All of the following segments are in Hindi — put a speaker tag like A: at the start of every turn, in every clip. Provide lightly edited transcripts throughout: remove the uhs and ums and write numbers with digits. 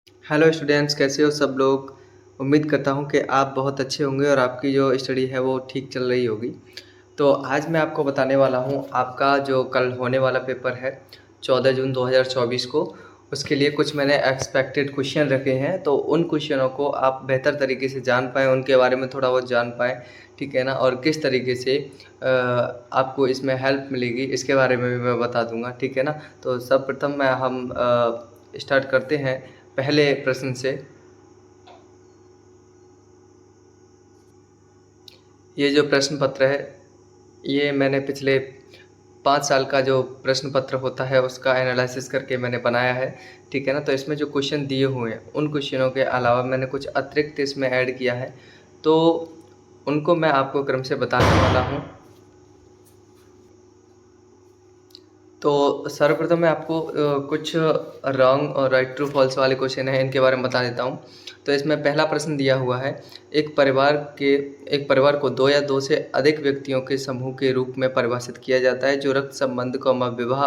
A: हेलो स्टूडेंट्स, कैसे हो सब लोग। उम्मीद करता हूँ कि आप बहुत अच्छे होंगे और आपकी जो स्टडी है वो ठीक चल रही होगी। तो आज मैं आपको बताने वाला हूँ आपका जो कल होने वाला पेपर है 14 जून 2024 को, उसके लिए कुछ मैंने एक्सपेक्टेड क्वेश्चन रखे हैं। तो उन क्वेश्चनों को आप बेहतर तरीके से जान पाएँ, उनके बारे में थोड़ा बहुत जान पाएँ, ठीक है ना। और किस तरीके से आपको इसमें हेल्प मिलेगी इसके बारे में भी मैं बता दूंगा, ठीक है ना। तो सर्वप्रथम हम स्टार्ट करते हैं पहले प्रश्न से। ये जो प्रश्न पत्र है, ये मैंने पिछले 5 साल का जो प्रश्न पत्र होता है उसका एनालिसिस करके मैंने बनाया है, ठीक है ना। तो इसमें जो क्वेश्चन दिए हुए हैं उन क्वेश्चनों के अलावा मैंने कुछ अतिरिक्त इसमें ऐड किया है, तो उनको मैं आपको क्रम से बताने वाला हूँ। तो सर्वप्रथम मैं आपको कुछ रॉन्ग और राइट ट्रू फॉल्स वाले क्वेश्चन हैं, इनके बारे में बता देता हूँ। तो इसमें पहला प्रश्न दिया हुआ है, एक परिवार के एक परिवार को दो या दो से अधिक व्यक्तियों के समूह के रूप में परिभाषित किया जाता है जो रक्त संबंध को विवाह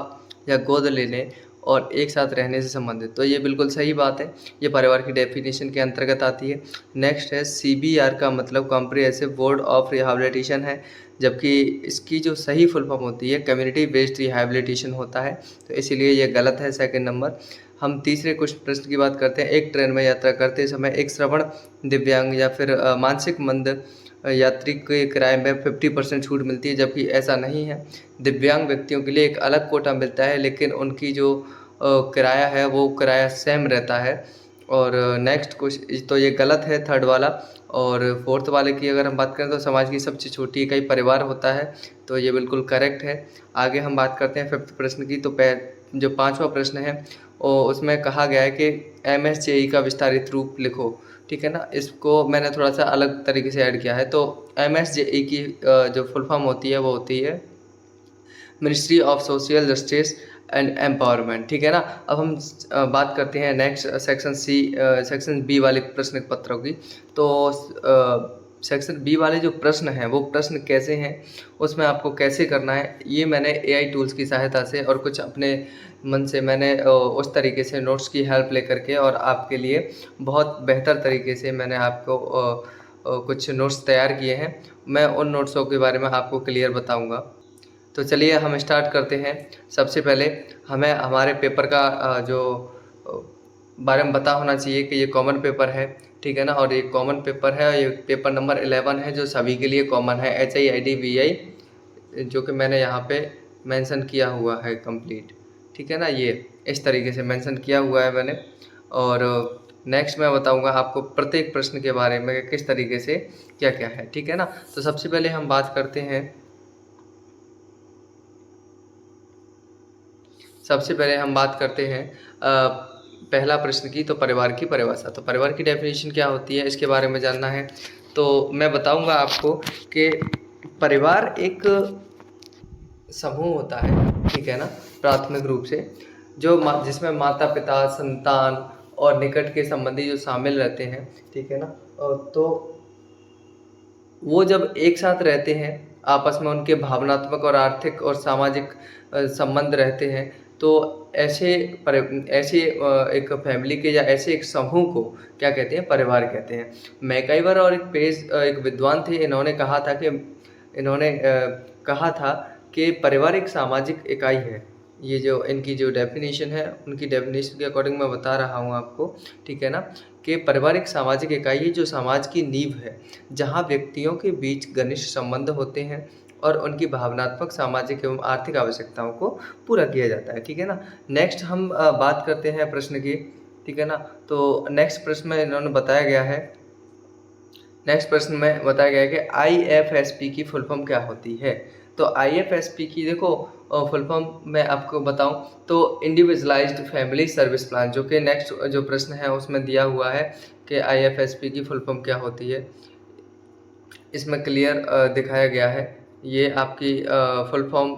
A: या गोद लेने और एक साथ रहने से संबंधित। तो ये बिल्कुल सही बात है, ये परिवार की डेफिनेशन के अंतर्गत आती है। नेक्स्ट है CBR का मतलब कॉम्प्रिहेंसिव बोर्ड ऑफ रिहैबिलिटेशन है, जबकि इसकी जो सही फुल फॉर्म होती है कम्युनिटी बेस्ड रिहैबिलिटेशन होता है, तो इसीलिए ये गलत है, सेकंड नंबर। हम तीसरे कुछ प्रश्न की बात करते हैं। एक ट्रेन में यात्रा करते समय एक श्रवण दिव्यांग या फिर मानसिक मंद यात्री के किराए में 50% छूट मिलती है, जबकि ऐसा नहीं है। दिव्यांग व्यक्तियों के लिए एक अलग कोटा मिलता है, लेकिन उनकी जो किराया है वो किराया सेम रहता है। और नेक्स्ट क्वेश्चन, तो ये गलत है थर्ड वाला। और फोर्थ वाले की अगर हम बात करें तो समाज की सबसे छोटी इकाई परिवार होता है, तो ये बिल्कुल करेक्ट है। आगे हम बात करते हैं फिफ्थ प्रश्न की। तो जो पांचवा प्रश्न है उसमें कहा गया है कि MSJE का विस्तारित रूप लिखो, ठीक है ना। इसको मैंने थोड़ा सा अलग तरीके से ऐड किया है। तो MSJE की जो फुल फॉर्म होती है वो होती है ministry of social justice and empowerment, ठीक है ना। अब हम बात करते हैं नेक्स्ट सेक्शन बी वाले प्रश्न पत्रों की। तो सेक्शन बी वाले जो प्रश्न हैं वो प्रश्न कैसे हैं, उसमें आपको कैसे करना है, ये मैंने AI टूल्स की सहायता से और कुछ अपने मन से मैंने उस तरीके से नोट्स की हेल्प लेकर के और आपके लिए बहुत बेहतर तरीके से मैंने आपको कुछ नोट्स तैयार किए हैं। मैं उन नोट्सों के बारे में आपको क्लियर बताऊंगा। तो चलिए हम स्टार्ट करते हैं। सबसे पहले हमें हमारे पेपर का जो बारे में पता होना चाहिए कि ये कॉमन पेपर है, ठीक है ना। और ये कॉमन पेपर है, ये पेपर नंबर 11 है जो सभी के लिए कॉमन है, HIIDVI, जो कि मैंने यहाँ पे मेंशन किया हुआ है कंप्लीट, ठीक है ना। ये इस तरीके से मेंशन किया हुआ है मैंने। और नेक्स्ट मैं बताऊंगा आपको प्रत्येक प्रश्न के बारे में किस तरीके से क्या क्या है, ठीक है ना। तो सबसे पहले हम बात करते हैं, सबसे पहले हम बात करते हैं पहला प्रश्न की। तो परिवार की परिभाषा, तो परिवार की डेफिनेशन क्या होती है इसके बारे में जानना है। तो मैं बताऊंगा आपको कि परिवार एक समूह होता है, ठीक है ना, प्राथमिक रूप से जो जिसमें माता पिता संतान और निकट के संबंधी जो शामिल रहते हैं, ठीक है ना। तो वो जब एक साथ रहते हैं, आपस में उनके भावनात्मक और आर्थिक और सामाजिक संबंध रहते हैं, तो ऐसे एक फैमिली के या ऐसे एक समूह को क्या कहते हैं, परिवार कहते हैं। मैकाइवर और एक विद्वान थे, इन्होंने कहा था कि परिवार एक सामाजिक इकाई है। ये जो इनकी जो डेफिनेशन है, उनकी डेफिनेशन के अकॉर्डिंग मैं बता रहा हूँ आपको, ठीक है ना, कि परिवार एक सामाजिक इकाई है जो समाज की नींव है, जहाँ व्यक्तियों के बीच घनिष्ठ संबंध होते हैं और उनकी भावनात्मक, सामाजिक एवं आर्थिक आवश्यकताओं को पूरा किया जाता है, ठीक है ना। नेक्स्ट हम बात करते हैं प्रश्न की, ठीक है ना। तो नेक्स्ट प्रश्न में इन्होंने बताया गया है, नेक्स्ट प्रश्न में बताया गया है कि IFSP की फुल फॉर्म क्या होती है। तो IFSP की देखो फुल फॉर्म मैं आपको बताऊं तो इंडिविजुअलाइज्ड फैमिली सर्विस प्लान, जो कि नेक्स्ट जो प्रश्न है उसमें दिया हुआ है कि IFSP की फुल फॉर्म क्या होती है, इसमें क्लियर दिखाया गया है। ये आपकी फुल फॉर्म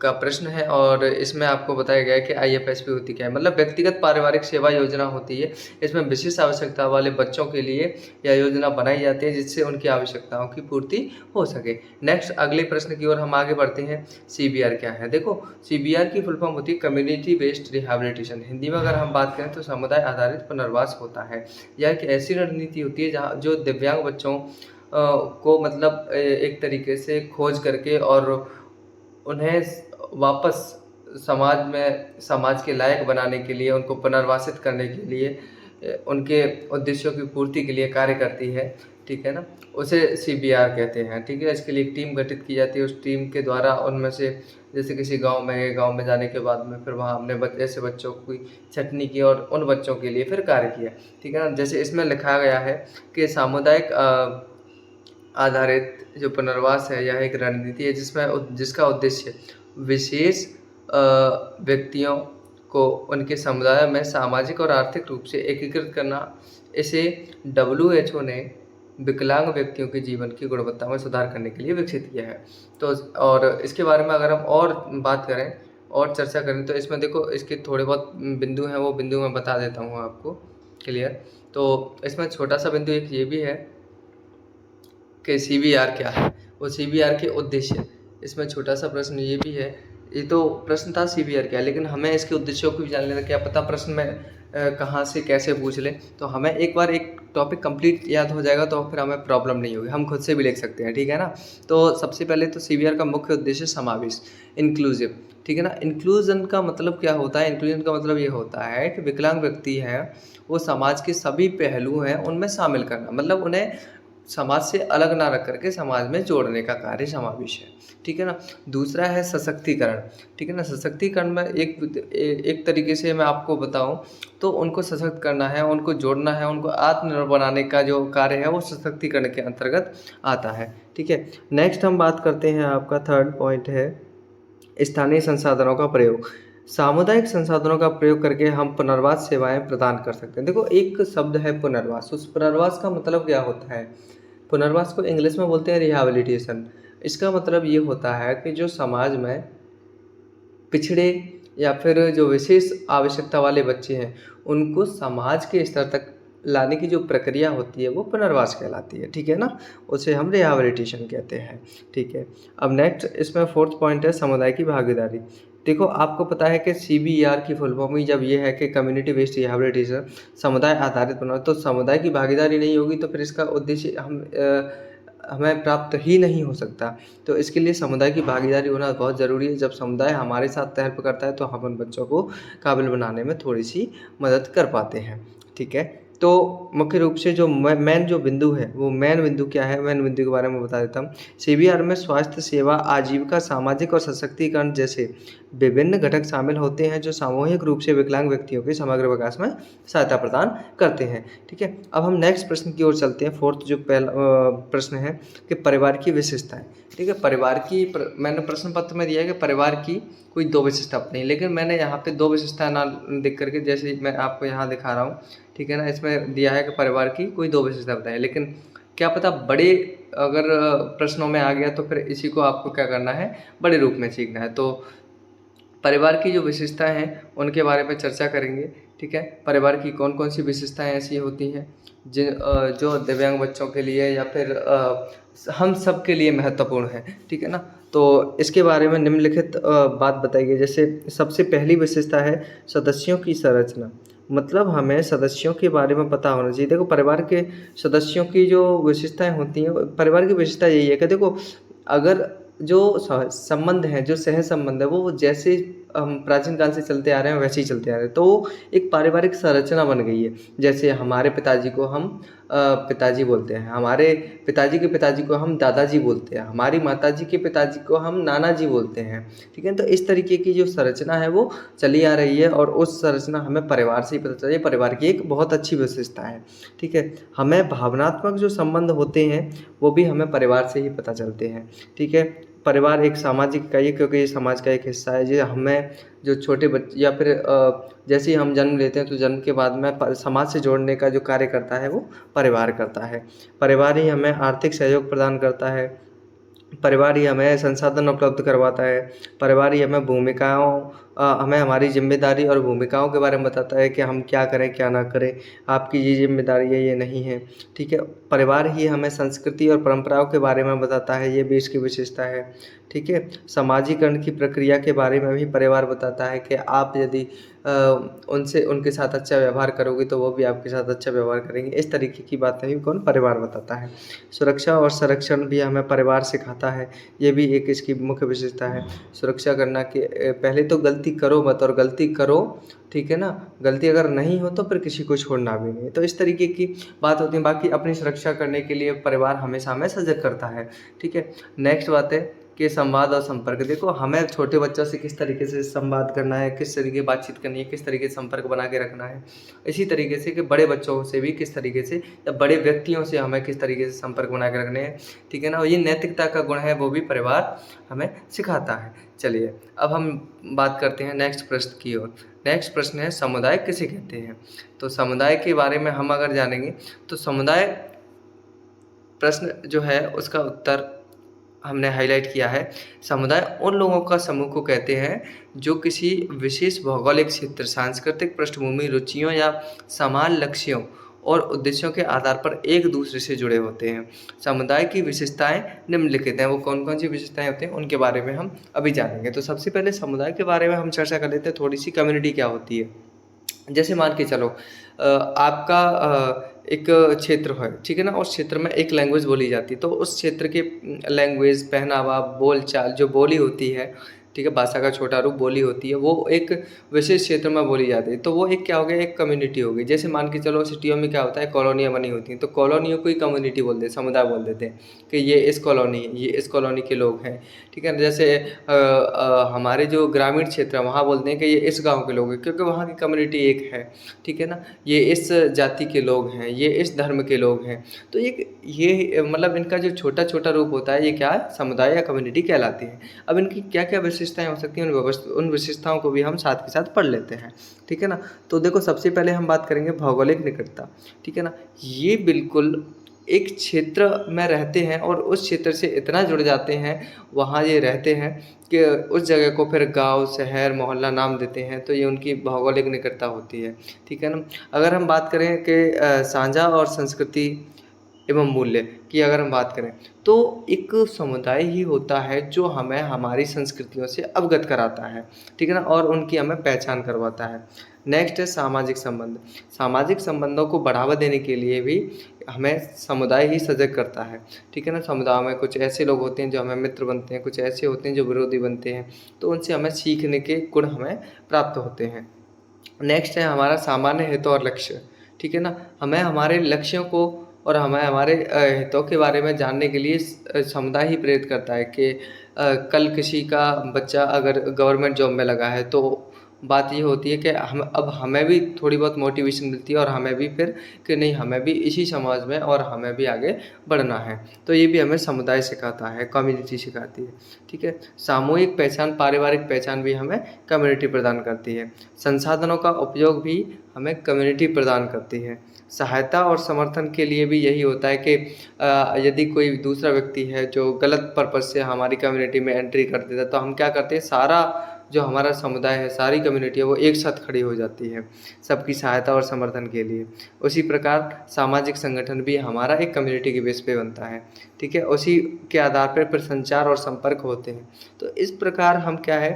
A: का प्रश्न है और इसमें आपको बताया गया है कि IFSP होती क्या है। मतलब व्यक्तिगत पारिवारिक सेवा योजना होती है। इसमें विशेष आवश्यकता वाले बच्चों के लिए यह योजना बनाई जाती है जिससे उनकी आवश्यकताओं की पूर्ति हो सके। नेक्स्ट अगले प्रश्न की ओर हम आगे बढ़ते हैं। CBR क्या है? देखो, CBR की फुल फॉर्म होती है कम्युनिटी बेस्ड रिहैबिलिटेशन। हिंदी में अगर हम बात करें तो समुदाय आधारित पुनर्वास होता है। यह एक ऐसी रणनीति होती है जहाँ जो दिव्यांग बच्चों को मतलब एक तरीके से खोज करके और उन्हें वापस समाज के लायक बनाने के लिए, उनको पुनर्वासित करने के लिए, उनके उद्देश्यों की पूर्ति के लिए कार्य करती है, ठीक है ना? उसे CBR कहते हैं, ठीक है? इसके लिए एक टीम गठित की जाती है। उस टीम के द्वारा उनमें से जैसे किसी गाँव में गए, गाँव में जाने के बाद में फिर वहाँ हमने ऐसे बच्चों की छँटनी की और उन बच्चों के लिए फिर कार्य किया, ठीक है ना? जैसे इसमें लिखा गया है कि सामुदायिक आधारित जो पुनर्वास है यह एक रणनीति है जिसका उद्देश्य विशेष व्यक्तियों को उनके समुदाय में सामाजिक और आर्थिक रूप से एकीकृत करना। इसे WHO ने विकलांग व्यक्तियों के जीवन की गुणवत्ता में सुधार करने के लिए विकसित किया है। तो और इसके बारे में अगर हम और बात करें और चर्चा करें तो इसमें देखो, इसके थोड़े बहुत बिंदु हैं, वो बिंदु मैं बता देता हूँ आपको क्लियर। तो इसमें छोटा सा बिंदु एक ये भी है कि CBR क्या है, वो CBR के उद्देश्य। इसमें छोटा सा प्रश्न ये भी है, ये तो प्रश्न था CBR क्या, लेकिन हमें इसके उद्देश्यों को भी जान लेना। क्या पता प्रश्न में कहाँ से कैसे पूछ ले, तो हमें एक बार एक टॉपिक कंप्लीट याद हो जाएगा तो फिर हमें प्रॉब्लम नहीं होगी, हम खुद से भी लिख सकते हैं, ठीक है ना? तो सबसे पहले तो CBR का मुख्य उद्देश्य समावेश, इंक्लूसिव, ठीक है ना? इंक्लूजन का मतलब क्या होता है? इंक्लूजन का मतलब ये होता है कि विकलांग व्यक्ति है वो समाज के सभी पहलू हैं उनमें शामिल करना, मतलब उन्हें समाज से अलग ना रख करके समाज में जोड़ने का कार्य समावेश है, ठीक है ना? दूसरा है सशक्तिकरण, ठीक है ना? सशक्तिकरण में एक तरीके से मैं आपको बताऊं तो उनको सशक्त करना है, उनको जोड़ना है, उनको आत्मनिर्भर बनाने का जो कार्य है वो सशक्तिकरण के अंतर्गत आता है, ठीक है? नेक्स्ट हम बात करते हैं, आपका थर्ड पॉइंट है स्थानीय संसाधनों का प्रयोग। सामुदायिक संसाधनों का प्रयोग करके हम पुनर्वास सेवाएं प्रदान कर सकते हैं। देखो, एक शब्द है पुनर्वास, उस पुनर्वास का मतलब क्या होता है? पुनर्वास को इंग्लिश में बोलते हैं रिहैबिलिटेशन। इसका मतलब ये होता है कि जो समाज में पिछड़े या फिर जो विशेष आवश्यकता वाले बच्चे हैं उनको समाज के स्तर तक लाने की जो प्रक्रिया होती है वो पुनर्वास कहलाती है, ठीक है ना? उसे हम रिहैबिलिटेशन कहते हैं, ठीक है? अब नेक्स्ट इसमें फोर्थ पॉइंट है समुदाय की भागीदारी। देखो, आपको पता है कि CBR की फुल फॉर्म ही जब ये है कि कम्युनिटी बेस्ड रिहैबिलिटेशन, समुदाय आधारित बनाओ, तो समुदाय की भागीदारी नहीं होगी तो फिर इसका उद्देश्य हमें प्राप्त ही नहीं हो सकता। तो इसके लिए समुदाय की भागीदारी होना बहुत ज़रूरी है। जब समुदाय हमारे साथ हेल्प करता है तो हम उन बच्चों को काबिल बनाने में थोड़ी सी मदद कर पाते हैं, ठीक है? तो मुख्य रूप से जो मेन जो बिंदु है वो मेन बिंदु क्या है, मेन बिंदु के बारे में बता देता हूँ। CBR में स्वास्थ्य सेवा, आजीविका, सामाजिक और सशक्तिकरण जैसे विभिन्न घटक शामिल होते हैं जो सामूहिक रूप से विकलांग व्यक्तियों के समग्र विकास में सहायता प्रदान करते हैं, ठीक है? अब हम नेक्स्ट प्रश्न की ओर चलते हैं। फोर्थ जो पहला प्रश्न है कि परिवार की विशेषताएं, ठीक है? परिवार की मैंने प्रश्न पत्र में दिया है कि परिवार की कोई 2 विशेषता नहीं, लेकिन मैंने यहाँ पे 2 विशेषताएं ना लिख करके, जैसे मैं आपको यहाँ दिखा रहा हूँ, ठीक है ना? इसमें दिया है कि परिवार की कोई 2 विशेषता बताएं, लेकिन क्या पता बड़े अगर प्रश्नों में आ गया तो फिर इसी को आपको क्या करना है, बड़े रूप में सीखना है। तो परिवार की जो विशेषताएं हैं उनके बारे में चर्चा करेंगे, ठीक है? परिवार की कौन कौन सी विशेषताएं ऐसी होती हैं जो दिव्यांग बच्चों के लिए या फिर हम सब के लिए महत्वपूर्ण है, ठीक है ना? तो इसके बारे में निम्नलिखित बात बताई गई। जैसे सबसे पहली विशेषता है सदस्यों की संरचना, मतलब हमें सदस्यों के बारे में पता होना चाहिए। देखो, परिवार के सदस्यों की जो विशेषताएं होती हैं, परिवार की विशेषता यही है कि देखो, अगर जो संबंध हैं, जो सह संबंध है वो जैसे हम प्राचीन काल से चलते आ रहे हैं वैसे ही चलते आ रहे हैं, तो एक पारिवारिक संरचना बन गई है। जैसे हमारे पिताजी को हम पिताजी बोलते हैं, हमारे पिताजी के पिताजी को हम दादाजी बोलते हैं, हमारी माताजी के पिताजी को हम नाना जी बोलते हैं, ठीक है? तो इस तरीके की जो संरचना है वो चली आ रही है और उस संरचना हमें परिवार से ही पता चली। परिवार की एक बहुत अच्छी विशेषता है, ठीक है? हमें भावनात्मक जो संबंध होते हैं वो भी हमें परिवार से ही पता चलते हैं, ठीक है? परिवार एक सामाजिक इकाई है क्योंकि ये समाज का एक हिस्सा है। जो हमें जो छोटे बच्चे या फिर जैसे ही हम जन्म लेते हैं तो जन्म के बाद में समाज से जोड़ने का जो कार्य करता है वो परिवार करता है। परिवार ही हमें आर्थिक सहयोग प्रदान करता है, परिवार ही हमें संसाधन उपलब्ध करवाता है। परिवार ही हमें हमें हमारी ज़िम्मेदारी और भूमिकाओं के बारे में बताता है कि हम क्या करें, क्या ना करें। आपकी ये ज़िम्मेदारी है, ये नहीं है, ठीक है? परिवार ही हमें संस्कृति और परंपराओं के बारे में बताता है, ये भी इसकी विशेषता है, ठीक है? समाजीकरण की प्रक्रिया के बारे में भी परिवार बताता है कि आप यदि उनके साथ अच्छा व्यवहार करोगे तो वो भी आपके साथ अच्छा व्यवहार करेंगे। इस तरीके की बातें भी कौन? परिवार बताता है। सुरक्षा और संरक्षण भी हमें परिवार सिखाता है, ये भी एक इसकी मुख्य विशेषता है। सुरक्षा करना कि पहले तो गलती करो मत, और गलती करो, ठीक है ना? गलती अगर नहीं हो तो फिर किसी को छोड़ना भी नहीं। तो इस तरीके की बात होती है। बाकी अपनी सुरक्षा करने के लिए परिवार हमेशा हमें सजग करता है, ठीक है? नेक्स्ट बात है कि संवाद और संपर्क। देखो, हमें छोटे बच्चों से किस तरीके से संवाद करना है, किस तरीके की बातचीत करनी है, किस तरीके से संपर्क बना के रखना है। इसी तरीके से कि बड़े बच्चों से भी किस तरीके से, या बड़े व्यक्तियों से हमें किस तरीके से संपर्क बना के रखने हैं, ठीक है ना? और ये नैतिकता का गुण है, वो भी परिवार हमें सिखाता है। चलिए, अब हम बात करते हैं नेक्स्ट प्रश्न की ओर। नेक्स्ट प्रश्न है, समुदाय किसे कहते हैं? तो समुदाय के बारे में हम अगर जानेंगे तो समुदाय प्रश्न जो है उसका उत्तर हमने हाईलाइट किया है। समुदाय उन लोगों का समूह को कहते हैं जो किसी विशेष भौगोलिक क्षेत्र, सांस्कृतिक पृष्ठभूमि, रुचियों या समान लक्ष्यों और उद्देश्यों के आधार पर एक दूसरे से जुड़े होते हैं। समुदाय की विशेषताएं निम्नलिखित हैं। वो कौन कौन सी विशेषताएं होती हैं उनके बारे में हम अभी जानेंगे। तो सबसे पहले समुदाय के बारे में हम चर्चा कर लेते हैं, थोड़ी सी। कम्युनिटी क्या होती है? जैसे मान के चलो, आपका एक क्षेत्र है, ठीक है ना? उस क्षेत्र में एक लैंग्वेज बोली जाती है, तो उस क्षेत्र के लैंग्वेज, पहनावा, बोलचाल, जो बोली होती है, ठीक है, भाषा का छोटा रूप बोली होती है, वो एक विशेष क्षेत्र में बोली जाती है। तो वो एक क्या हो गया? एक कम्युनिटी हो गई। जैसे मान के चलो, सिटियों में क्या होता है, कॉलोनियाँ बनी होती हैं, तो कॉलोनियों को ही कम्युनिटी बोल देते, समुदाय बोल देते हैं कि ये इस कॉलोनी, ये इस कॉलोनी के लोग हैं, ठीक है ना? जैसे हमारे जो ग्रामीण क्षेत्र है वहाँ बोलते हैं कि ये इस गांव के लोग हैं, क्योंकि वहाँ की कम्युनिटी एक है, ठीक है ना? ये इस जाति के लोग हैं, ये इस धर्म के लोग हैं। तो ये मतलब इनका जो छोटा छोटा रूप होता है, ये क्या है? समुदाय या कम्युनिटी कहलाती है। अब इनकी क्या क्या विशेषताएं हो सकती हैं, उन विशेषताओं को भी हम साथ के साथ पढ़ लेते हैं, ठीक है ना? तो देखो, सबसे पहले हम बात करेंगे भौगोलिक निकटता, ठीक है ना? ये बिल्कुल एक क्षेत्र में रहते हैं और उस क्षेत्र से इतना जुड़ जाते हैं, वहाँ ये रहते हैं कि उस जगह को फिर गाँव, शहर, मोहल्ला नाम देते हैं। तो ये उनकी भौगोलिक निकटता होती है, ठीक है ना? अगर हम बात करें कि साझा और संस्कृति एवं मूल्य की अगर हम बात करें, तो एक समुदाय ही होता है जो हमें हमारी संस्कृतियों से अवगत कराता है, ठीक है ना? और उनकी हमें पहचान करवाता है। नेक्स्ट है सामाजिक संबंध। सामाजिक संबंधों को बढ़ावा देने के लिए भी हमें समुदाय ही सजग करता है, ठीक है ना? समुदाय में कुछ ऐसे लोग होते हैं जो हमें मित्र बनते हैं, कुछ ऐसे होते हैं जो विरोधी बनते हैं, तो उनसे हमें सीखने के गुण हमें प्राप्त होते हैं। नेक्स्ट है हमारा सामान्य हितों और लक्ष्य, ठीक है ना? हमें हमारे लक्ष्यों को और हमें हमारे हितों के बारे में जानने के लिए समुदाय ही प्रेरित करता है कि कल किसी का बच्चा अगर गवर्नमेंट जॉब में लगा है, तो बात ये होती है कि हमें भी थोड़ी बहुत मोटिवेशन मिलती है, और हमें भी फिर कि नहीं, हमें भी इसी समाज में और हमें भी आगे बढ़ना है। तो ये भी हमें समुदाय सिखाता है, कम्युनिटी सिखाती है, ठीक है? सामूहिक पहचान, पारिवारिक पहचान भी हमें कम्युनिटी प्रदान करती है। संसाधनों का उपयोग भी हमें कम्युनिटी प्रदान करती है। सहायता और समर्थन के लिए भी यही होता है कि यदि कोई दूसरा व्यक्ति है जो गलत पर्पज़ से हमारी कम्युनिटी में एंट्री कर देता है, तो हम क्या करते हैं, सारा जो हमारा समुदाय है, सारी कम्युनिटी है, वो एक साथ खड़ी हो जाती है सबकी सहायता और समर्थन के लिए। उसी प्रकार सामाजिक संगठन भी हमारा एक कम्युनिटी के बेस पे बनता है, ठीक है? उसी के आधार पर फिर संचार और संपर्क होते हैं। तो इस प्रकार हम क्या है,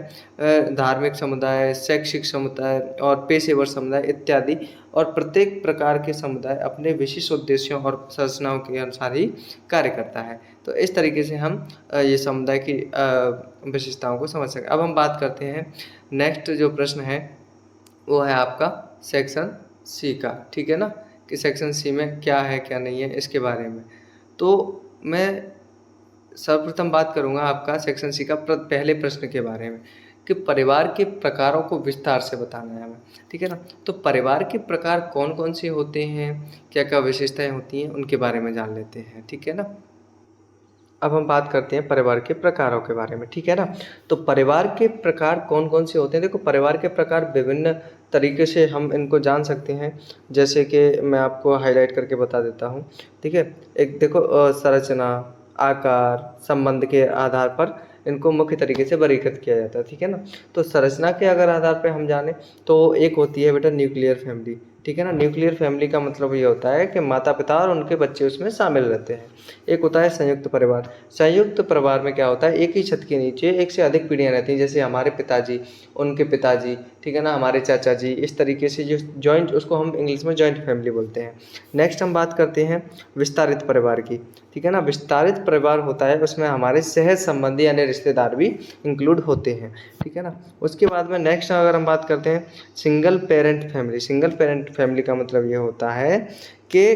A: धार्मिक समुदाय, शैक्षिक समुदाय और पेशेवर समुदाय इत्यादि, और प्रत्येक प्रकार के समुदाय अपने विशिष्ट उद्देश्यों और संरचनाओं के अनुसार ही कार्य करता है। तो इस तरीके से हम ये समुदाय की विशेषताओं को समझ सकें। अब हम बात करते हैं, नेक्स्ट जो प्रश्न है वो है आपका सेक्शन सी का, ठीक है ना? कि सेक्शन सी में क्या है, क्या नहीं है, इसके बारे में। तो मैं सर्वप्रथम बात करूँगा आपका सेक्शन सी का पहले प्रश्न के बारे में, कि परिवार के प्रकारों को विस्तार से बताना है हमें, ठीक है ना? तो परिवार के प्रकार कौन कौन से होते हैं, क्या क्या विशेषताएं होती हैं, उनके बारे में जान लेते हैं, ठीक है ना? अब हम बात करते हैं परिवार के प्रकारों के बारे में, ठीक है ना? तो परिवार के प्रकार कौन कौन से होते हैं? देखो, परिवार के प्रकार विभिन्न तरीके से हम इनको जान सकते हैं, जैसे कि मैं आपको हाईलाइट करके बता देता हूँ, ठीक है? एक देखो, संरचना, आकार, संबंध के आधार पर इनको मुख्य तरीके से वर्गीकृत किया जाता है, ठीक है ना। तो संरचना के अगर आधार पे हम जाने तो एक होती है बेटा न्यूक्लियर फैमिली, ठीक है ना। न्यूक्लियर फैमिली का मतलब ये होता है कि माता पिता और उनके बच्चे उसमें शामिल रहते हैं। एक होता है संयुक्त परिवार। संयुक्त परिवार में क्या होता है, एक ही छत के नीचे एक से अधिक पीढ़ियाँ रहती हैं, जैसे हमारे पिताजी, उनके पिताजी, ठीक है ना, हमारे चाचा जी, इस तरीके से जो जॉइंट, उसको हम इंग्लिश में जॉइंट फैमिली बोलते हैं। नेक्स्ट हम बात करते हैं विस्तारित परिवार की, ठीक है ना। विस्तारित परिवार होता है उसमें हमारे सहज संबंधी यानी रिश्तेदार भी इंक्लूड होते हैं, ठीक है ना। उसके बाद में नेक्स्ट अगर हम बात करते हैं single parent family. Single parent family का मतलब ये होता है कि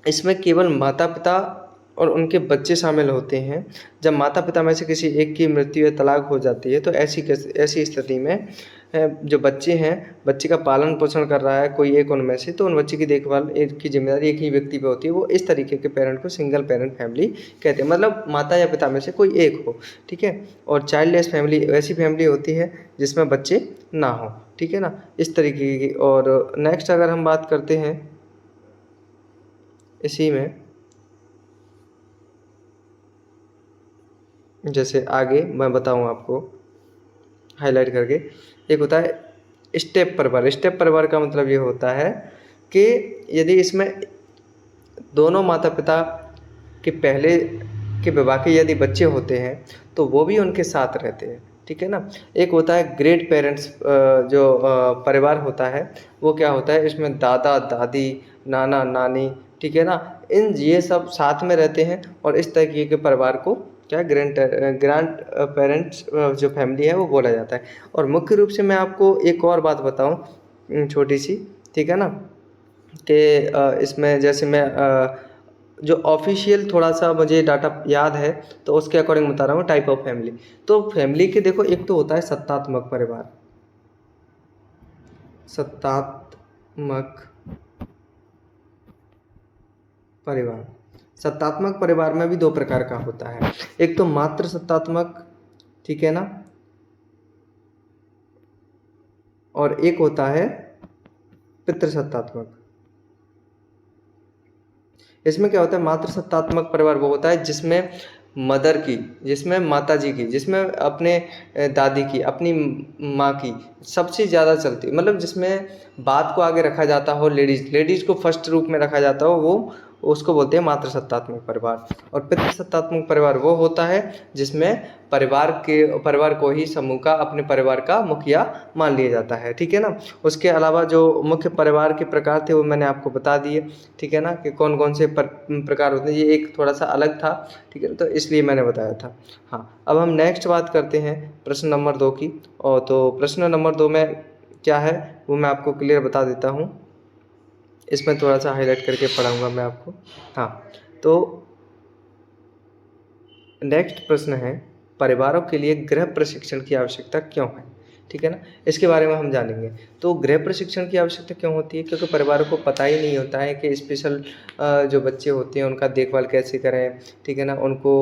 A: इसमें केवल माता पिता और उनके बच्चे शामिल होते हैं। जब माता पिता में से किसी एक की मृत्यु या तलाक हो जाती है तो ऐसी स्थिति में जो बच्चे हैं, बच्चे का पालन पोषण कर रहा है कोई एक उनमें से, तो उन बच्चे की देखभाल एक की जिम्मेदारी एक ही व्यक्ति पे होती है। वो इस तरीके के पेरेंट को सिंगल पेरेंट फैमिली कहते हैं, मतलब माता या पिता में से कोई एक हो, ठीक है। और चाइल्डलेस फैमिली वैसी फैमिली होती है जिसमें बच्चे ना हो, ठीक है ना, इस तरीके की। और नेक्स्ट अगर हम बात करते हैं इसी में, जैसे आगे मैं बताऊं आपको हाईलाइट करके, एक होता है स्टेप परिवार। स्टेप परिवार का मतलब ये होता है कि यदि इसमें दोनों माता पिता के पहले के विवाह के यदि बच्चे होते हैं तो वो भी उनके साथ रहते हैं, ठीक है ना। एक होता है ग्रेट पेरेंट्स जो परिवार होता है, वो क्या होता है, इसमें दादा दादी, नाना नानी, ठीक है ना, ये सब साथ में रहते हैं और इस तरीके के परिवार को क्या ग्रैंड पेरेंट्स जो फैमिली है वो बोला जाता है। और मुख्य रूप से मैं आपको एक और बात बताऊं छोटी सी, ठीक है ना, कि इसमें जैसे मैं जो ऑफिशियल थोड़ा सा मुझे डाटा याद है तो उसके अकॉर्डिंग बता रहा हूँ टाइप ऑफ फैमिली। तो फैमिली के देखो, एक तो होता है सत्तात्मक परिवार। सत्तात्मक परिवार, सत्तात्मक परिवार में भी दो प्रकार का होता है। एक तो मातृ सत्तात्मक, ठीक है ना, और एक होता है पितृ सत्तात्मक। इसमें क्या होता है, मातृ सत्तात्मक परिवार वो होता है जिसमें मदर की, जिसमें माता जी की, जिसमें अपने दादी की, अपनी माँ की सबसे ज़्यादा चलती, मतलब जिसमें बात को आगे रखा जाता हो, लेडीज़ को फर्स्ट रूप में रखा जाता हो, वो उसको बोलते हैं मातृ सत्तात्मक परिवार। और पितृ सत्तात्मक परिवार वो होता है जिसमें परिवार को ही समूह का, अपने परिवार का मुखिया मान लिया जाता है, ठीक है ना। उसके अलावा जो मुख्य परिवार के प्रकार थे वो मैंने आपको बता दिए, ठीक है ना, कि कौन कौन से प्रकार होते हैं। ये एक थोड़ा सा अलग था, ठीक है, तो इसलिए मैंने बताया था। हाँ, अब हम नेक्स्ट बात करते हैं प्रश्न नंबर 2 की। और तो प्रश्न नंबर 2 में क्या है वो मैं आपको क्लियर बता देता हूँ, इसमें थोड़ा सा हाईलाइट करके पढ़ाऊँगा मैं आपको। हाँ, तो नेक्स्ट प्रश्न है परिवारों के लिए गृह प्रशिक्षण की आवश्यकता क्यों है, ठीक है ना, इसके बारे में हम जानेंगे। तो गृह प्रशिक्षण की आवश्यकता क्यों होती है, क्योंकि परिवारों को पता ही नहीं होता है कि स्पेशल जो बच्चे होते हैं उनका देखभाल कैसे करें, ठीक है ना, उनको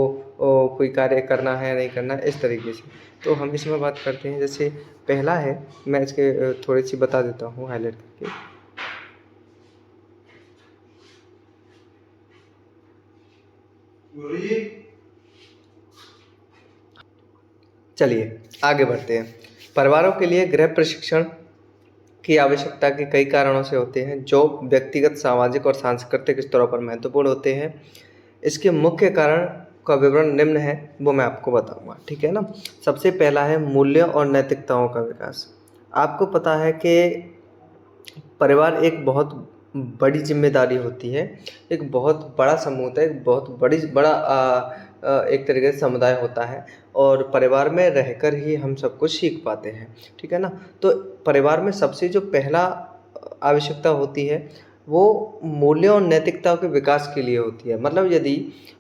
A: कोई कार्य करना है या नहीं करना, इस तरीके से। तो हम इसमें बात करते हैं, जैसे पहला है, मैं इसके थोड़ी सी बता देता हूँ हाईलाइट करके। चलिए आगे बढ़ते हैं। परिवारों के लिए गृह प्रशिक्षण की आवश्यकता के कई कारणों से होते हैं जो व्यक्तिगत, सामाजिक और सांस्कृतिक स्तरों पर महत्वपूर्ण होते हैं। इसके मुख्य कारण का विवरण निम्न है, वो मैं आपको बताऊंगा, ठीक है ना। सबसे पहला है मूल्यों और नैतिकताओं का विकास। आपको पता है कि परिवार एक बहुत बड़ी जिम्मेदारी होती है, एक बहुत बड़ा समूह होता है, एक बहुत बड़ा एक तरीके से समुदाय होता है, और परिवार में रहकर ही हम सब कुछ सीख पाते हैं, ठीक है ना। तो परिवार में सबसे जो पहला आवश्यकता होती है वो मूल्यों और नैतिकताओं के विकास के लिए होती है। मतलब यदि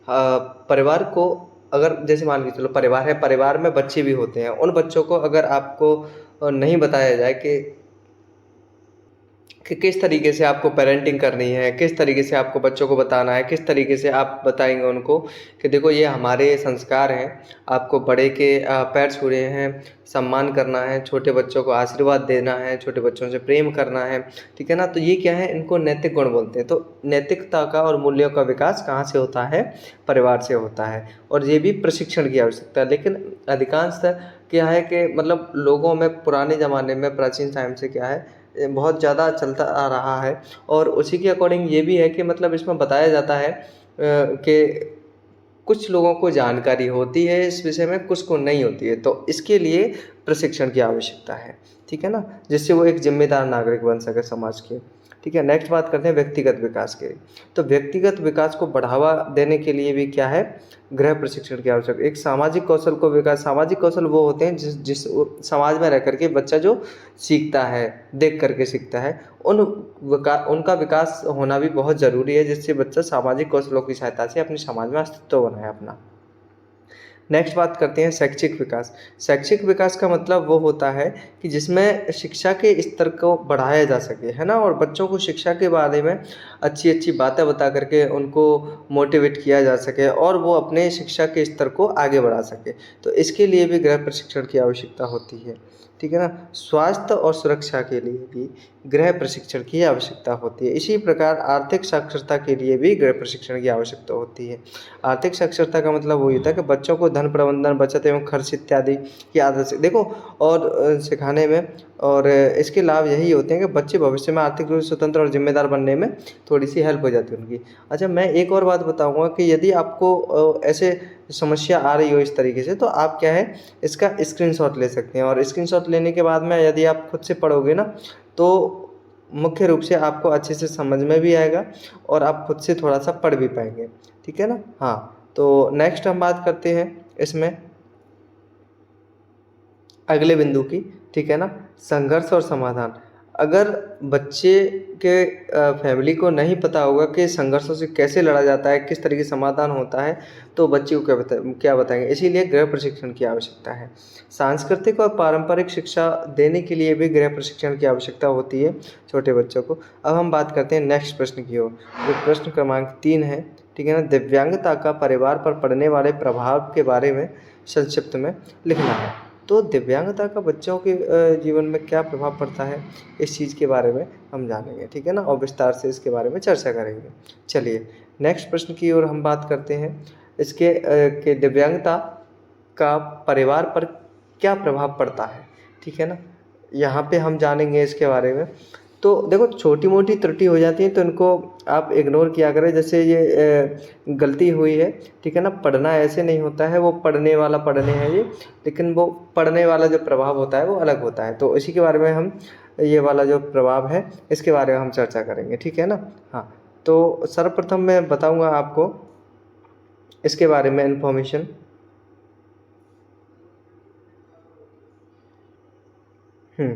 A: परिवार को, अगर जैसे मान के चलो परिवार है, परिवार में बच्चे भी होते हैं, उन बच्चों को अगर आपको नहीं बताया जाए कि कि किस तरीके से आपको पेरेंटिंग करनी है, किस तरीके से आपको बच्चों को बताना है, किस तरीके से आप बताएँगे उनको कि देखो ये हमारे संस्कार हैं, आपको बड़े के पैर छूने हैं, सम्मान करना है, छोटे बच्चों को आशीर्वाद देना है, छोटे बच्चों से प्रेम करना है, ठीक है ना? तो ये क्या है, इनको नैतिक गुण बोलते हैं। तो नैतिकता का और मूल्यों का विकास कहाँ से होता है? परिवार से होता है और ये भी प्रशिक्षण की आवश्यकता है। लेकिन अधिकांशतः क्या है कि मतलब लोगों में पुराने ज़माने में प्राचीन टाइम से क्या है बहुत ज़्यादा चलता आ रहा है और उसी के अकॉर्डिंग ये भी है कि मतलब इसमें बताया जाता है कि कुछ लोगों को जानकारी होती है इस विषय में, कुछ को नहीं होती है। तो इसके लिए प्रशिक्षण की आवश्यकता है, ठीक है ना? जिससे वो एक ज़िम्मेदार नागरिक बन सके समाज के, ठीक है? नेक्स्ट बात करते हैं व्यक्तिगत विकास की। तो व्यक्तिगत विकास को बढ़ावा देने के लिए भी क्या है? गृह प्रशिक्षण की आवश्यकता। एक सामाजिक कौशल को विकास, सामाजिक कौशल वो होते हैं जिस समाज में रह कर के बच्चा जो सीखता है, देख कर के सीखता है, उनका विकास होना भी बहुत ज़रूरी है, जिससे बच्चा सामाजिक कौशलों की सहायता से अपने समाज में अस्तित्व बनाए अपना। नेक्स्ट बात करते हैं शैक्षिक विकास। शैक्षिक विकास का मतलब वो होता है कि जिसमें शिक्षा के स्तर को बढ़ाया जा सके, है ना? और बच्चों को शिक्षा के बारे में अच्छी-अच्छी बातें बता कर के उनको मोटिवेट किया जा सके और वो अपने शिक्षा के स्तर को आगे बढ़ा सके। तो इसके लिए भी गृह प्रशिक्षण की आवश्यकता होती है, ठीक है ना? स्वास्थ्य और सुरक्षा के लिए भी गृह प्रशिक्षण की आवश्यकता होती है। इसी प्रकार आर्थिक साक्षरता के लिए भी गृह प्रशिक्षण की आवश्यकता होती है। आर्थिक साक्षरता का मतलब वही होता है कि बच्चों को धन प्रबंधन, बचत एवं खर्च इत्यादि की आदत से देखो और सिखाने में और इसके लाभ यही होते हैं कि बच्चे भविष्य में आर्थिक रूप से स्वतंत्र और जिम्मेदार बनने में थोड़ी-सी हेल्प हो जाती है उनकी। अच्छा, मैं एक और बात बताऊँगा कि यदि आपको ऐसे समस्या आ रही हो इस तरीके से, तो आप क्या है इसका स्क्रीनशॉट ले सकते हैं और स्क्रीनशॉट लेने के बाद में यदि आप खुद से पढ़ोगे ना, तो मुख्य रूप से आपको अच्छे से समझ में भी आएगा और आप खुद से थोड़ा-सा पढ़ भी पाएँगे, ठीक है ना? हाँ, तो नेक्स्ट हम बात करते हैं इसमें अगले बिंदु की, ठीक है ना? संघर्ष और समाधान। अगर बच्चे के फैमिली को नहीं पता होगा कि संघर्षों से कैसे लड़ा जाता है, किस तरह के समाधान होता है, तो बच्चे को क्या बताएँगे? इसीलिए गृह प्रशिक्षण की आवश्यकता है। सांस्कृतिक और पारंपरिक शिक्षा देने के लिए भी गृह प्रशिक्षण की आवश्यकता होती है छोटे बच्चों को। अब हम बात करते हैं नेक्स्ट प्रश्न की ओर, जो प्रश्न क्रमांक 3 है, ठीक है ना? दिव्यांगता का परिवार पर पड़ने वाले प्रभाव के बारे में संक्षिप्त में लिखना है। तो दिव्यांगता का बच्चों के जीवन में क्या प्रभाव पड़ता है, इस चीज़ के बारे में हम जानेंगे, ठीक है ना? और विस्तार से इसके बारे में चर्चा करेंगे। चलिए, नेक्स्ट प्रश्न की ओर हम बात करते हैं। इसके कि दिव्यांगता का परिवार पर क्या प्रभाव पड़ता है, ठीक है ना? यहाँ पे हम जानेंगे इसके बारे में। तो देखो छोटी-मोटी त्रुटि हो जाती है तो इनको आप इग्नोर किया करें, जैसे ये गलती हुई है, ठीक है ना? पढ़ना ऐसे नहीं होता है, वो पढ़ने वाला पढ़ने है ये, लेकिन वो पढ़ने वाला जो प्रभाव होता है वो अलग होता है। तो इसी के बारे में हम ये वाला जो प्रभाव है इसके बारे में हम चर्चा करेंगे, ठीक है ना? हाँ, तो सर्वप्रथम मैं बताऊँगा आपको इसके बारे में इन्फॉर्मेशन। हुँ।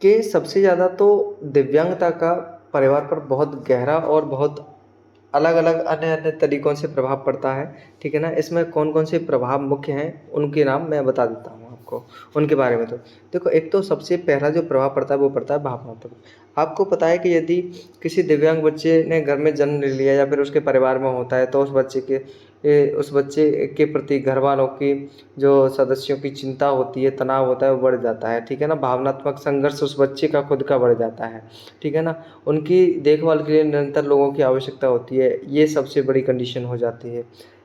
A: कि सबसे ज़्यादा तो दिव्यांगता का परिवार पर बहुत गहरा और बहुत अलग-अलग अन्य-अन्य तरीकों से प्रभाव पड़ता है, ठीक है ना? इसमें कौन-कौन से प्रभाव मुख्य हैं, उनके नाम मैं बता देता हूँ आपको, उनके बारे में तो। देखो, एक तो सबसे पहला जो प्रभाव पड़ता है, वो पड़ता है भावनात्मक। आपको पता है कि यदि किसी दिव्यांग बच्चे ने घर में जन्म ले लिया या फिर उसके परिवार में होता है, तो उस बच्चे के प्रति घरवालों की जो सदस्यों की चिंता होती है, तनाव होता है, वो बढ़ जाता है, ठीक है ना? भावनात्मक संघर्ष उस बच्चे का खुद का बढ़ जाता है, ठीक है ना? उनकी देखभाल के लिए निरंतर लोगों की आवश्यकता होती है, ये सबसे बड़ी कंडीशन हो जाती है।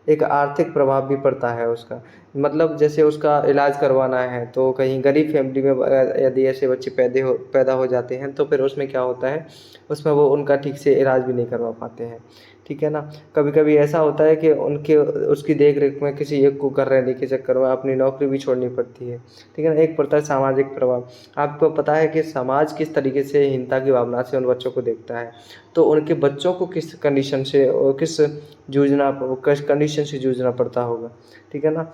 A: एक आर्थिक प्रभाव भी पड़ता है उसका, मतलब जैसे उसका इलाज करवाना है, तो कहीं गरीब फैमिली में यदि ऐसे बच्चे पैदा हो जाते हैं, तो फिर उसमें क्या होता है, उसमें वो उनका ठीक से इलाज भी नहीं करवा पाते हैं, ठीक है ना? कभी-कभी ऐसा होता है कि उसकी देख-रेख में किसी एक को कर रहने के चक्कर में अपनी नौकरी भी छोड़नी पड़ती है, ठीक है ना? एक पड़ता है सामाजिक प्रभाव। आपको पता है कि समाज किस तरीके से हीनता की भावना से उन बच्चों को देखता है, तो उनके बच्चों को किस कंडीशन से और किस कंडीशन से जूझना पड़ता होगा, ठीक है ना?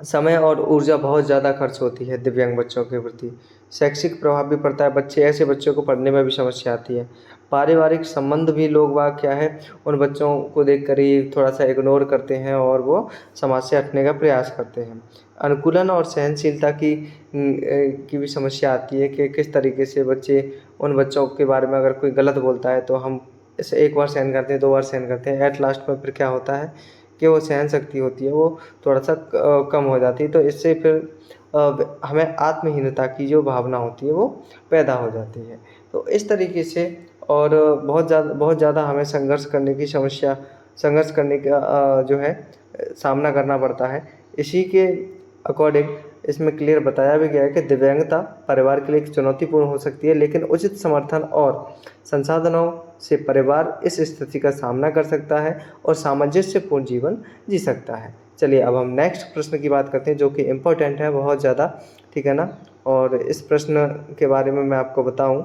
A: समय और ऊर्जा बहुत ज़्यादा खर्च होती है दिव्यांग बच्चों के प्रति।
B: शैक्षिक प्रभाव भी पड़ता है, ऐसे बच्चों को पढ़ने में भी समस्या आती है। पारिवारिक संबंध भी लोग वाग क्या है, उन बच्चों को देखकर ही थोड़ा-सा इग्नोर करते हैं और वो समाज से हटने का प्रयास करते हैं। अनुकूलन और सहनशीलता की भी समस्या आती है कि किस तरीके से उन बच्चों के बारे में अगर कोई गलत बोलता है तो हम इसे एक बार सहन करते हैं, 2 बार सहन करते हैं, एट लास्ट में फिर क्या होता है कि वो सहन शक्ति होती है वो थोड़ा-सा कम हो जाती है। तो इससे फिर हमें आत्महीनता की जो भावना होती है वो पैदा हो जाती है। तो इस तरीके से और बहुत ज़्यादा हमें संघर्ष करने का जो है सामना करना पड़ता है। इसी के अकॉर्डिंग इसमें क्लियर बताया भी गया है कि दिव्यांगता परिवार के लिए एक चुनौतीपूर्ण हो सकती है, लेकिन उचित समर्थन और संसाधनों से परिवार इस स्थिति का सामना कर सकता है और सामंजस्यपूर्ण जीवन जी सकता है। चलिए अब हम नेक्स्ट प्रश्न की बात करते हैं जो कि इम्पोर्टेंट है बहुत ज़्यादा, ठीक है ना। और इस प्रश्न के बारे में मैं आपको बताऊं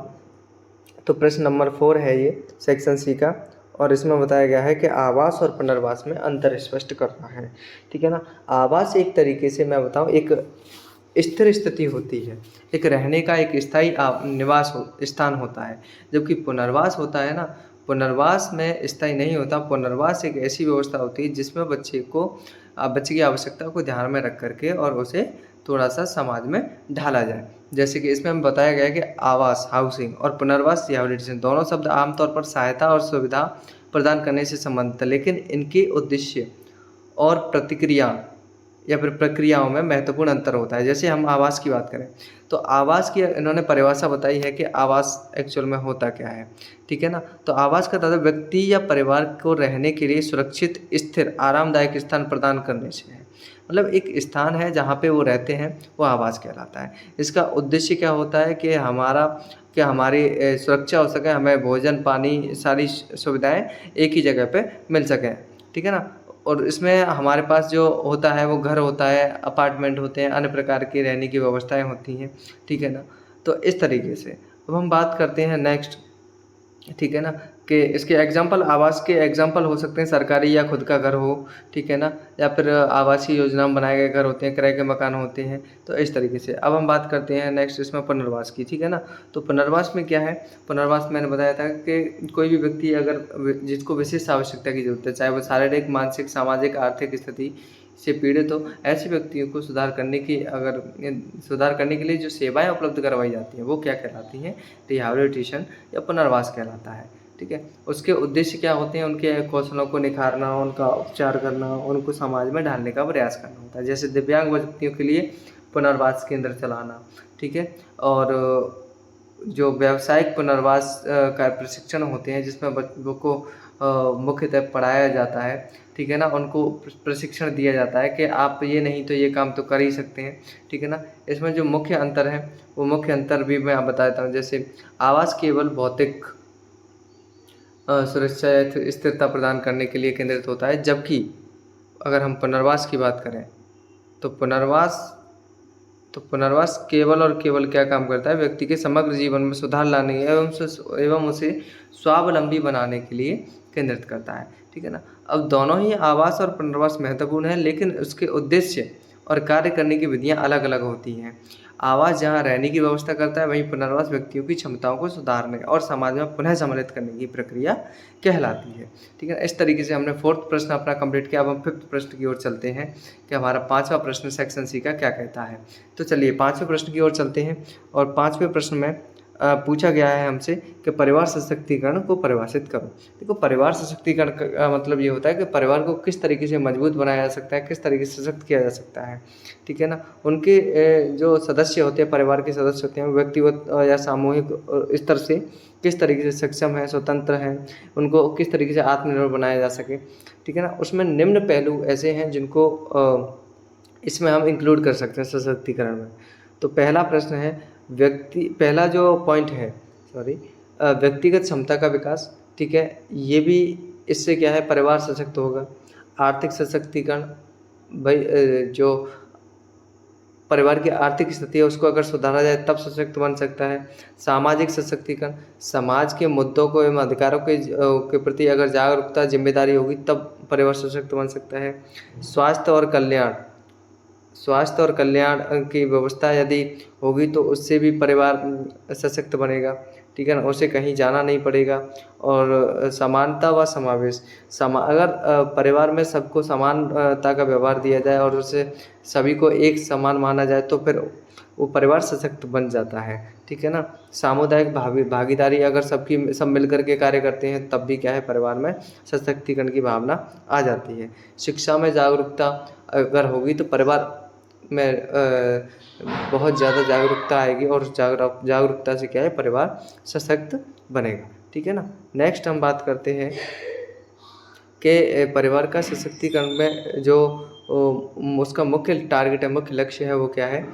B: तो प्रश्न नंबर 4 है ये सेक्शन सी का, और इसमें बताया गया है कि आवास और पुनर्वास में अंतर स्पष्ट करना है, ठीक है ना। आवास एक तरीके से मैं बताऊं एक स्थिर स्थिति होती है, एक रहने का एक स्थायी स्थान होता है, जबकि पुनर्वास होता है ना, पुनर्वास में स्थायी नहीं होता। पुनर्वास एक ऐसी व्यवस्था होती है जिसमें बच्चे की आवश्यकता को ध्यान में रख करके और उसे थोड़ा सा समाज में ढाला जाए। जैसे कि इसमें बताया गया है कि आवास हाउसिंग और पुनर्वास रिहैबिलिटेशन दोनों शब्द आमतौर पर सहायता और सुविधा प्रदान करने से संबंधित है, लेकिन इनके उद्देश्य और प्रतिक्रिया या फिर प्रक्रियाओं में महत्वपूर्ण अंतर होता है। जैसे हम आवास की बात करें तो आवास की इन्होंने परिभाषा बताई है कि आवास एक्चुअल में होता क्या है, ठीक है ना। तो आवास का तात्पर्य व्यक्ति या परिवार को रहने के लिए सुरक्षित, स्थिर, आरामदायक स्थान प्रदान करने से है। मतलब एक स्थान है जहाँ पे वो रहते हैं, वो आवास कहलाता है। इसका उद्देश्य क्या होता है कि हमारी सुरक्षा हो सके, हमें भोजन पानी सारी सुविधाएं एक ही जगह पे मिल सकें, ठीक है ना। और इसमें हमारे पास जो होता है वो घर होता है, अपार्टमेंट होते हैं, अन्य प्रकार की रहने की व्यवस्थाएं होती हैं, ठीक है ना। तो इस तरीके से अब हम बात करते हैं नेक्स्ट, ठीक है ना, कि इसके एग्जाम्पल आवास के एग्जाम्पल हो सकते हैं सरकारी या खुद का घर हो, ठीक है ना, या फिर आवासीय योजना में बनाए गए घर होते हैं, किराए के मकान होते हैं। तो इस तरीके से अब हम बात करते हैं नेक्स्ट इसमें पुनर्वास की, ठीक है ना। तो पुनर्वास में क्या है, पुनर्वास मैंने बताया था कि कोई भी व्यक्ति अगर जिसको विशेष आवश्यकता की जरूरत है, चाहे वो शारीरिक, मानसिक, सामाजिक, आर्थिक स्थिति से पीड़ित हो, ऐसे व्यक्तियों को सुधार करने के लिए जो सेवाएं उपलब्ध करवाई जाती हैं वो क्या कहलाती हैं, रिहैबिलिटेशन या पुनर्वास कहलाता है, ठीक है। उसके उद्देश्य क्या होते हैं, उनके कौशलों को निखारना, उनका उपचार करना, उनको समाज में ढालने का प्रयास करना होता है। जैसे दिव्यांग व्यक्तियों के लिए पुनर्वास केंद्र चलाना, ठीक है। और जो व्यावसायिक पुनर्वास का प्रशिक्षण होते हैं जिसमें बच्चों को मुख्यतः पढ़ाया जाता है, ठीक है ना, उनको प्रशिक्षण दिया जाता है कि आप ये नहीं तो ये काम तो कर ही सकते हैं, ठीक है ना। इसमें जो मुख्य अंतर है वो मुख्य अंतर भी मैं आप बताता हूँ। जैसे आवास केवल भौतिक सुरक्षा या स्थिरता प्रदान करने के लिए केंद्रित होता है, जबकि अगर हम पुनर्वास की बात करें तो पुनर्वास केवल और केवल क्या काम करता है, व्यक्ति के समग्र जीवन में सुधार लाने एवं उसे स्वावलंबी बनाने के लिए केंद्रित करता है, ठीक है ना। अब दोनों ही आवास और पुनर्वास महत्वपूर्ण है, लेकिन उसके उद्देश्य और कार्य करने की विधियां अलग अलग होती हैं। आवास जहां रहने की व्यवस्था करता है, वहीं पुनर्वास व्यक्तियों की क्षमताओं को सुधारने और समाज में पुनः सम्मिलित करने की प्रक्रिया कहलाती है, ठीक है। इस तरीके से हमने 4th प्रश्न अपना कंप्लीट किया। अब हम 5th प्रश्न की ओर चलते हैं कि हमारा 5वां प्रश्न सेक्शन सी का क्या कहता है। तो चलिए 5वें प्रश्न की ओर चलते हैं, और 5वें प्रश्न में पूछा गया है हमसे कि परिवार सशक्तिकरण को परिभाषित करो। देखो, परिवार सशक्तिकरण का मतलब ये होता है कि परिवार को किस तरीके से मजबूत बनाया जा सकता है, किस तरीके से सशक्त किया जा सकता है, ठीक है ना। उनके जो सदस्य होते हैं, परिवार के सदस्य होते हैं, व्यक्तिगत या सामूहिक स्तर से किस तरीके से सक्षम है, स्वतंत्र हैं, उनको किस तरीके से आत्मनिर्भर बनाया जा सके, ठीक है ना। उसमें निम्न पहलू ऐसे हैं जिनको इसमें हम इंक्लूड कर सकते हैं सशक्तिकरण में। तो पहला जो पॉइंट है व्यक्तिगत क्षमता का विकास, ठीक है, ये भी इससे क्या है, परिवार सशक्त होगा। आर्थिक सशक्तिकरण, भाई जो परिवार की आर्थिक स्थिति है उसको अगर सुधारा जाए तब सशक्त बन सकता है। सामाजिक सशक्तिकरण, समाज के मुद्दों को एवं अधिकारों के प्रति अगर जागरूकता, जिम्मेदारी होगी तब परिवार सशक्त बन सकता है। स्वास्थ्य और कल्याण, स्वास्थ्य और कल्याण की व्यवस्था यदि होगी तो उससे भी परिवार सशक्त बनेगा, ठीक है ना। उसे कहीं जाना नहीं पड़ेगा। और समानता व समावेश अगर परिवार में सबको समानता का व्यवहार दिया जाए और उसे सभी को एक समान माना जाए तो फिर वो परिवार सशक्त बन जाता है, ठीक है ना। सामुदायिक भागीदारी अगर सब मिलकर के कार्य करते हैं तब भी क्या है, परिवार में सशक्तिकरण की भावना आ जाती है। शिक्षा में जागरूकता अगर होगी तो परिवार में बहुत ज़्यादा जागरूकता आएगी और जागरूकता से क्या है, परिवार सशक्त बनेगा, ठीक है ना। नेक्स्ट हम बात करते हैं कि परिवार का सशक्तिकरण में जो उसका मुख्य टारगेट है, मुख्य लक्ष्य है, वो क्या है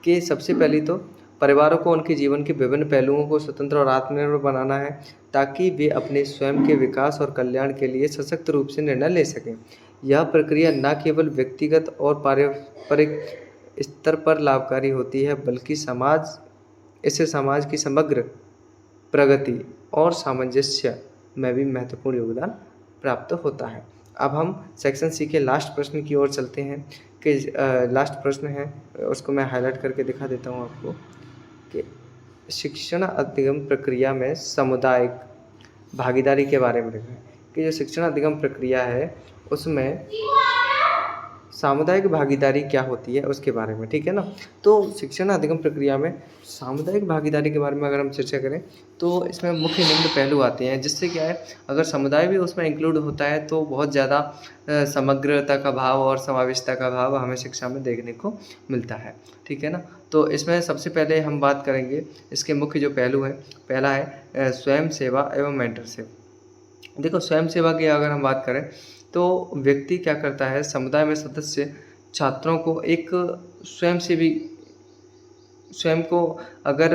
B: कि सबसे पहली तो परिवारों को उनके जीवन के विभिन्न पहलुओं को स्वतंत्र और आत्मनिर्भर बनाना है ताकि वे अपने स्वयं के विकास और कल्याण के लिए सशक्त रूप से निर्णय ले सकें। यह प्रक्रिया न केवल व्यक्तिगत और पारंपरिक स्तर पर लाभकारी होती है बल्कि इससे समाज की समग्र प्रगति और सामंजस्य में भी महत्वपूर्ण योगदान प्राप्त होता है। अब हम सेक्शन सी के लास्ट प्रश्न की ओर चलते हैं कि लास्ट प्रश्न है, उसको मैं हाईलाइट करके दिखा देता हूँ आपको कि शिक्षण अधिगम प्रक्रिया में सामुदायिक भागीदारी के बारे में लिखा है कि जो शिक्षण अधिगम प्रक्रिया है उसमें सामुदायिक भागीदारी क्या होती है उसके बारे में, ठीक है ना। तो शिक्षण अधिगम प्रक्रिया में सामुदायिक भागीदारी के बारे में अगर हम चर्चा करें तो इसमें मुख्य निम्न पहलू आते हैं, जिससे क्या है, अगर समुदाय भी उसमें इंक्लूड होता है तो बहुत ज़्यादा समग्रता का भाव और समावेशिता का भाव हमें शिक्षा में देखने को मिलता है, ठीक है ना। तो इसमें सबसे पहले हम बात करेंगे इसके मुख्य जो पहलू हैं। पहला है स्वयं सेवा एवं मेंटरशिप। देखो, स्वयं सेवा की अगर हम बात करें तो व्यक्ति क्या करता है, समुदाय में सदस्य छात्रों को एक स्वयं को अगर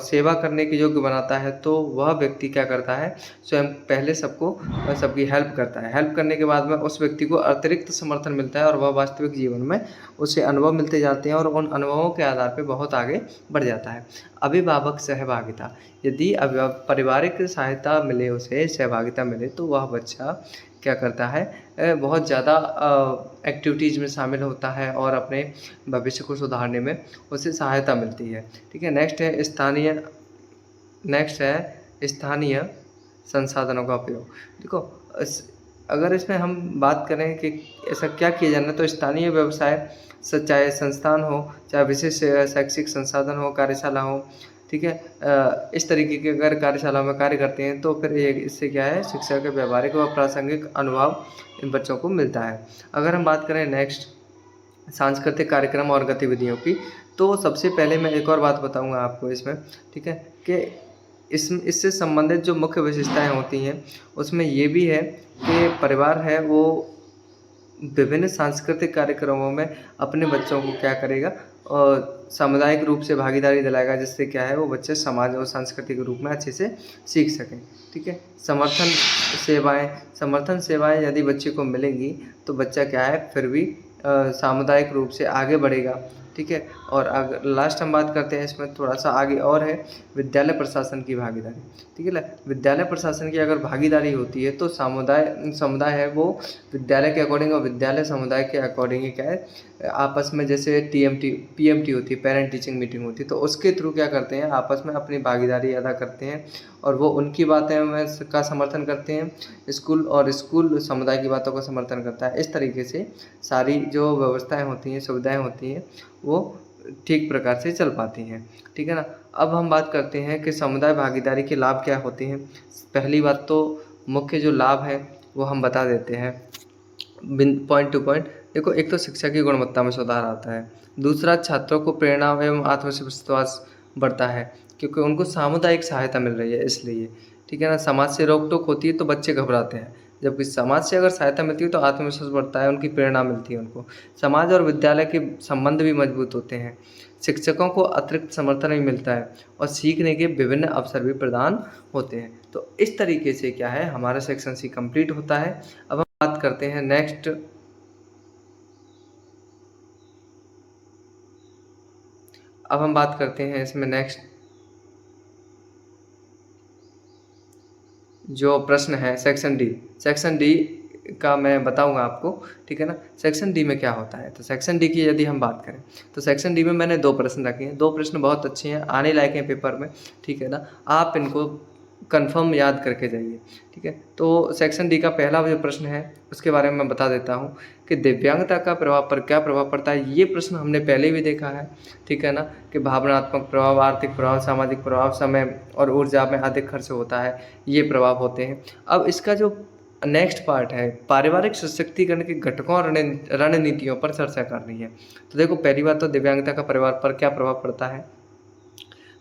B: सेवा करने के योग्य बनाता है तो वह व्यक्ति क्या करता है, स्वयं पहले सबकी हेल्प करता है। हेल्प करने के बाद में उस व्यक्ति को अतिरिक्त समर्थन मिलता है और वह वास्तविक जीवन में उसे अनुभव मिलते जाते हैं और उन अनुभवों के आधार पर बहुत आगे बढ़ जाता है। अभिभावक सहभागिता, यदि पारिवारिक सहायता मिले, उसे सहभागिता मिले तो वह बच्चा क्या करता है, बहुत ज़्यादा एक्टिविटीज़ में शामिल होता है और अपने भविष्य को सुधारने में उसे सहायता मिलती है, ठीक है। नेक्स्ट है स्थानीय संसाधनों का उपयोग। देखो, अगर इसमें हम बात करें कि ऐसा क्या किया जाना है तो स्थानीय व्यवसाय, चाहे संस्थान हो, चाहे विशेष शैक्षिक संसाधन हो, कार्यशाला हो, ठीक है, इस तरीके की अगर कार्यशाला में कार्य करते हैं तो फिर इससे क्या है, शिक्षा के व्यावहारिक व प्रासंगिक अनुभव इन बच्चों को मिलता है। अगर हम बात करें नेक्स्ट सांस्कृतिक कार्यक्रम और गतिविधियों की, तो सबसे पहले मैं एक और बात बताऊंगा आपको इसमें, ठीक है, कि इससे संबंधित जो मुख्य विशेषताएं होती हैं उसमें ये भी है कि परिवार है वो विभिन्न सांस्कृतिक कार्यक्रमों में अपने बच्चों को क्या करेगा और सामुदायिक रूप से भागीदारी दिलाएगा, जिससे क्या है, वो बच्चे समाज और सांस्कृतिक रूप में अच्छे से सीख सकें, ठीक है। समर्थन सेवाएं यदि बच्चे को मिलेंगी तो बच्चा क्या है, फिर भी सामुदायिक रूप से आगे बढ़ेगा, ठीक है। और अगर लास्ट हम बात करते हैं इसमें थोड़ा सा आगे और है विद्यालय प्रशासन की भागीदारी, ठीक है ना। विद्यालय प्रशासन की अगर भागीदारी होती है तो समुदाय है वो विद्यालय के अकॉर्डिंग और विद्यालय समुदाय के अकॉर्डिंग ही क्या है, आपस में जैसे पीएमटी होती है, पेरेंट टीचिंग मीटिंग होती है, तो उसके थ्रू क्या करते हैं, आपस में अपनी भागीदारी अदा करते हैं और वो उनकी बातें का समर्थन करते हैं, स्कूल समुदाय की बातों का समर्थन करता है। इस तरीके से सारी जो व्यवस्थाएं होती हैं, सुविधाएं होती हैं, वो ठीक प्रकार से चल पाती हैं, ठीक है ना। अब हम बात करते हैं कि समुदाय भागीदारी के लाभ क्या होते हैं। पहली बात तो मुख्य जो लाभ है वो हम बता देते हैं पॉइंट टू पॉइंट। देखो, एक तो शिक्षा की गुणवत्ता में सुधार आता है, दूसरा छात्रों को प्रेरणा एवं आत्मविश्वास बढ़ता है क्योंकि उनको सामुदायिक सहायता मिल रही है इसलिए, ठीक है ना। समाज से रोक टोक होती है तो बच्चे घबराते हैं, जबकि समाज से अगर सहायता मिलती है तो आत्मविश्वास बढ़ता है, उनकी प्रेरणा मिलती है उनको। समाज और विद्यालय के संबंध भी मजबूत होते हैं, शिक्षकों को अतिरिक्त समर्थन भी मिलता है और सीखने के विभिन्न अवसर भी प्रदान होते हैं। तो इस तरीके से क्या है, हमारा सेक्शन सी कंप्लीट होता है। अब हम बात करते हैं नेक्स्ट, इसमें नेक्स्ट जो प्रश्न है सेक्शन डी
A: का मैं बताऊँगा आपको, ठीक है ना। सेक्शन डी में क्या होता है, तो सेक्शन डी की यदि हम बात करें, तो सेक्शन डी में मैंने 2 प्रश्न रखे हैं। 2 प्रश्न बहुत अच्छे हैं, आने लायक हैं पेपर में, ठीक है ना। आप इनको कन्फर्म याद करके जाइए, ठीक है। तो सेक्शन डी का पहला जो प्रश्न है उसके बारे में मैं बता देता हूँ कि दिव्यांगता का प्रभाव पर क्या प्रभाव पड़ता है। ये प्रश्न हमने पहले भी देखा है, ठीक है ना, कि भावनात्मक प्रभाव, आर्थिक प्रभाव, सामाजिक प्रभाव, समय और ऊर्जा में अधिक खर्च होता है, ये प्रभाव होते हैं। अब इसका जो नेक्स्ट पार्ट है, पारिवारिक सशक्तिकरण के घटकों और रणनीतियों पर चर्चा करनी है। तो देखो, पहली बात तो दिव्यांगता का परिवार पर क्या प्रभाव पड़ता है।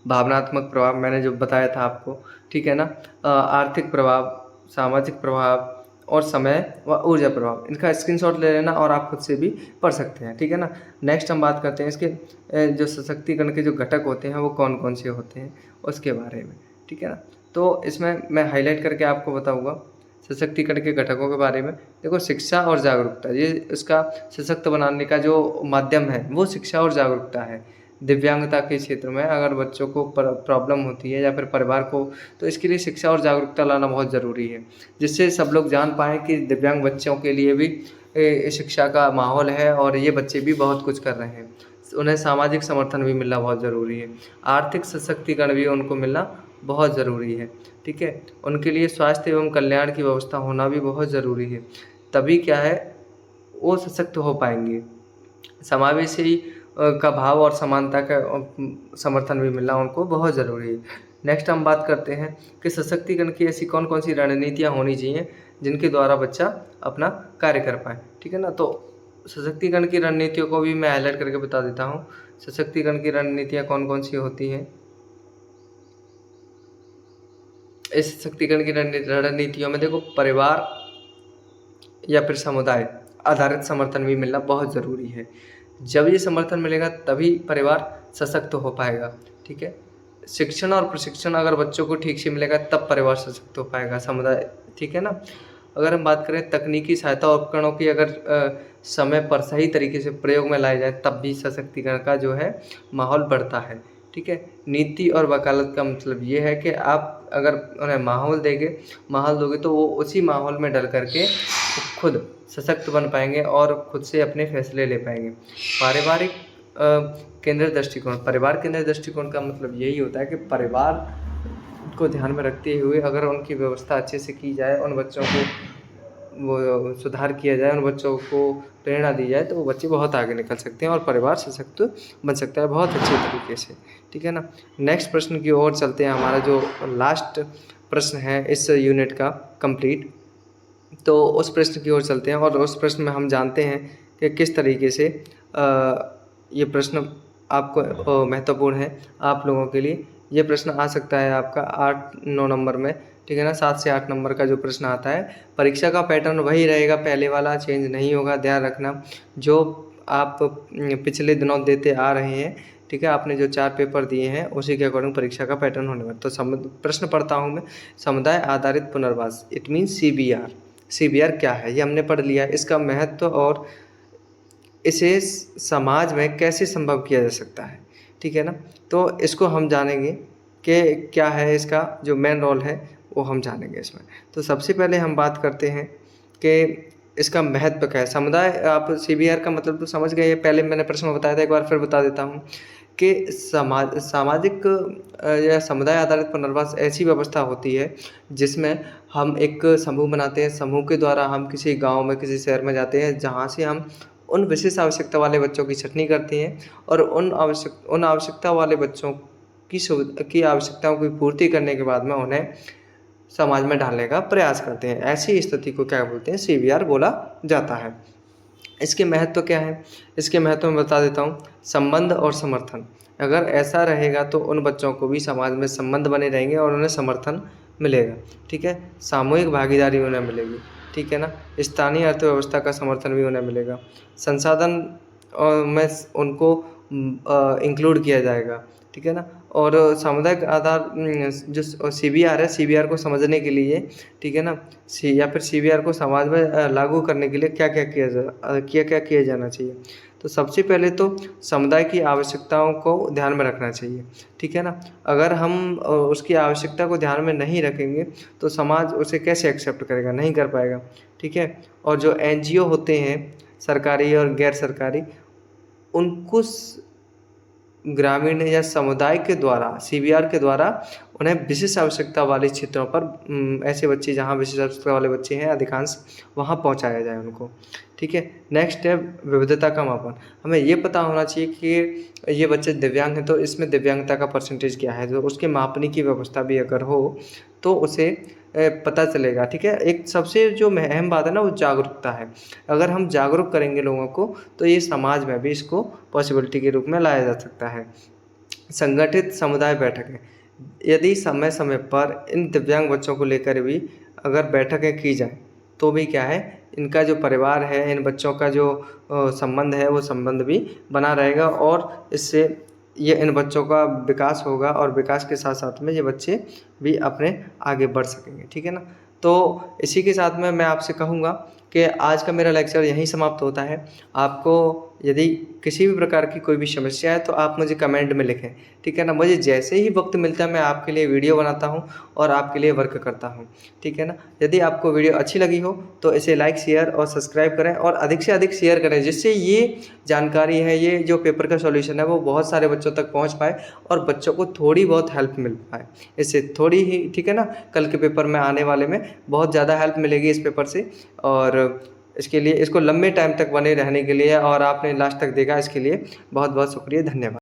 A: भावनात्मक प्रभाव मैंने जो बताया था आपको, ठीक है ना। आर्थिक प्रभाव, सामाजिक प्रभाव और समय व ऊर्जा प्रभाव, इनका स्क्रीनशॉट ले लेना और आप खुद से भी पढ़ सकते हैं, ठीक है ना। नेक्स्ट हम बात करते हैं इसके जो सशक्तिकरण के जो घटक होते हैं वो कौन कौन से होते हैं उसके बारे में, ठीक है ना। तो इसमें मैं हाईलाइट करके आपको बताऊँगा सशक्तिकरण के घटकों के बारे में। देखो, शिक्षा और जागरूकता, ये इसका सशक्त बनाने का जो माध्यम है वो शिक्षा और जागरूकता है। दिव्यांगता के क्षेत्र में अगर बच्चों को प्रॉब्लम होती है या फिर परिवार को, तो इसके लिए शिक्षा और जागरूकता लाना बहुत ज़रूरी है, जिससे सब लोग जान पाएँ कि दिव्यांग बच्चों के लिए भी शिक्षा का माहौल है और ये बच्चे भी बहुत कुछ कर रहे हैं। उन्हें सामाजिक समर्थन भी मिलना बहुत ज़रूरी है, आर्थिक सशक्तिकरण भी उनको मिलना बहुत ज़रूरी है, ठीक है। उनके लिए स्वास्थ्य एवं कल्याण की व्यवस्था होना भी बहुत ज़रूरी है, तभी क्या है वो सशक्त हो पाएँगे। समावेशी का भाव और समानता का समर्थन भी मिलना उनको बहुत ज़रूरी है। नेक्स्ट हम बात करते हैं कि सशक्तिकरण की ऐसी कौन-कौन सी रणनीतियाँ होनी चाहिए जिनके द्वारा बच्चा अपना कार्य कर पाए, ठीक है ना। तो सशक्तिकरण की रणनीतियों को भी मैं हाईलाइट करके बता देता हूँ। सशक्तिकरण की रणनीतियाँ कौन-कौन सी होती हैं। इस सशक्तिकरण की रणनीतियों में देखो, परिवार या फिर समुदाय आधारित समर्थन भी मिलना बहुत ज़रूरी है। जब ये समर्थन मिलेगा तभी परिवार सशक्त हो पाएगा, ठीक है। शिक्षण और प्रशिक्षण अगर बच्चों को ठीक से मिलेगा तब परिवार सशक्त हो पाएगा, समुदाय, ठीक है ना। अगर हम बात करें तकनीकी सहायता और उपकरणों की, अगर समय पर सही तरीके से प्रयोग में लाए जाए तब भी सशक्तिकरण का जो है माहौल बढ़ता है, ठीक है। नीति और वकालत का मतलब ये है कि आप अगर उन्हें माहौल दोगे तो वो उसी माहौल में डल करके खुद सशक्त बन पाएंगे और खुद से अपने फैसले ले पाएंगे। पारिवारिक परिवार केंद्रित दृष्टिकोण का मतलब यही होता है कि परिवार को ध्यान में रखते हुए अगर उनकी व्यवस्था अच्छे से की जाए, उन बच्चों को वो सुधार किया जाए, उन बच्चों को प्रेरणा दी जाए, तो वो बच्चे बहुत आगे निकल सकते हैं और परिवार सशक्त बन सकता है बहुत अच्छे तरीके से, ठीक है ना। नेक्स्ट प्रश्न की ओर चलते हैं। हमारा जो लास्ट प्रश्न है इस यूनिट का कंप्लीट, तो उस प्रश्न की ओर चलते हैं और उस प्रश्न में हम जानते हैं कि किस तरीके से ये प्रश्न आपको महत्वपूर्ण है आप लोगों के लिए। ये प्रश्न आ सकता है आपका 8-9 नंबर में, ठीक है ना। 7 से 8 नंबर का जो प्रश्न आता है, परीक्षा का पैटर्न वही रहेगा, पहले वाला चेंज नहीं होगा, ध्यान रखना। जो आप पिछले दिनों देते आ रहे हैं, ठीक है, आपने जो 4 पेपर दिए हैं उसी के अकॉर्डिंग परीक्षा का पैटर्न होने वाला। तो प्रश्न पढ़ता हूँ मैं। समुदाय आधारित पुनर्वास, इट मीन्स CBR। CBR क्या है ये हमने पढ़ लिया, इसका महत्व और इसे समाज में कैसे संभव किया जा सकता है, ठीक है ना। तो इसको हम जानेंगे कि क्या है, इसका जो मेन रोल है वो हम जानेंगे इसमें। तो सबसे पहले हम बात करते हैं कि इसका महत्व क्या है। समुदाय, आप CBR का मतलब तो समझ गए, पहले मैंने प्रश्न बताया था, एक बार फिर बता देता हूँ कि सामाजिक या समुदाय आधारित पुनर्वास ऐसी व्यवस्था होती है जिसमें हम एक समूह बनाते हैं। समूह के द्वारा हम किसी गांव में, किसी शहर में जाते हैं, जहां से हम उन विशेष आवश्यकता वाले बच्चों की छटनी करते हैं और उन आवश्यकता वाले बच्चों की आवश्यकताओं की पूर्ति करने के बाद में उन्हें समाज में डालने का प्रयास करते हैं। ऐसी स्थिति को क्या बोलते हैं, CBR बोला जाता है। इसके महत्व क्या है, इसके महत्व मैं बता देता हूँ। संबंध और समर्थन, अगर ऐसा रहेगा तो उन बच्चों को भी समाज में संबंध बने रहेंगे और उन्हें समर्थन मिलेगा, ठीक है। सामूहिक भागीदारी उन्हें मिलेगी, ठीक है ना। स्थानीय अर्थव्यवस्था का समर्थन भी उन्हें मिलेगा। संसाधन में उनको इंक्लूड किया जाएगा, ठीक है ना। और सामुदायिक आधार जो CBR है, CBR को समझने के लिए, ठीक है ना, या फिर CBR को समाज में लागू करने के लिए क्या क्या किया जाना चाहिए।
B: तो सबसे पहले तो समुदाय की आवश्यकताओं को ध्यान में रखना चाहिए, ठीक है ना? अगर हम उसकी आवश्यकता को ध्यान में नहीं रखेंगे तो समाज उसे कैसे एक्सेप्ट करेगा? नहीं कर पाएगा, ठीक है? और जो एनजीओ होते हैं सरकारी और गैर सरकारी, उनको ग्रामीण या समुदाय के द्वारा सीबीआर के द्वारा उन्हें विशेष आवश्यकता वाले क्षेत्रों पर ऐसे बच्चे जहाँ विशेष आवश्यकता वाले बच्चे हैं अधिकांश, वहाँ पहुँचाया जाए उनको, ठीक है? नेक्स्ट है विविधता का मापन। हमें ये पता होना चाहिए कि ये बच्चे दिव्यांग हैं तो इसमें दिव्यांगता का परसेंटेज क्या है, तो उसके मापने की व्यवस्था भी अगर हो तो उसे पता चलेगा, ठीक है? एक सबसे जो अहम बात है ना वो जागरूकता है। अगर हम जागरूक करेंगे लोगों को तो ये समाज में भी इसको पॉसिबिलिटी के रूप में लाया जा सकता है। संगठित समुदाय बैठकें, यदि समय समय पर इन दिव्यांग बच्चों को लेकर भी अगर बैठकें की जाएँ तो भी क्या है, इनका जो परिवार है, इन बच्चों का जो संबंध है वो संबंध भी बना रहेगा और इससे ये इन बच्चों का विकास होगा और विकास के साथ-साथ में ये बच्चे भी अपने आगे बढ़ सकेंगे, ठीक है ना? तो इसी के साथ में मैं आपसे कहूँगा कि आज का मेरा लेक्चर यहीं समाप्त होता है। आपको यदि किसी भी प्रकार की कोई भी समस्या है तो आप मुझे कमेंट में लिखें, ठीक है ना? मुझे जैसे ही वक्त मिलता है मैं आपके लिए वीडियो बनाता हूँ और आपके लिए वर्क करता हूँ, ठीक है ना? यदि आपको वीडियो अच्छी लगी हो तो इसे लाइक, शेयर और सब्सक्राइब करें और अधिक से अधिक शेयर करें, जिससे ये जानकारी है, ये जो पेपर का सॉल्यूशन है वो बहुत सारे बच्चों तक पहुँच पाए और बच्चों को थोड़ी बहुत हेल्प मिल पाए इससे, थोड़ी ही, ठीक है ना? कल के पेपर में आने वाले में बहुत ज़्यादा हेल्प मिलेगी इस पेपर से और इसके लिए इसको लंबे टाइम तक बने रहने के लिए और आपने लास्ट तक देखा इसके लिए बहुत-बहुत शुक्रिया, धन्यवाद।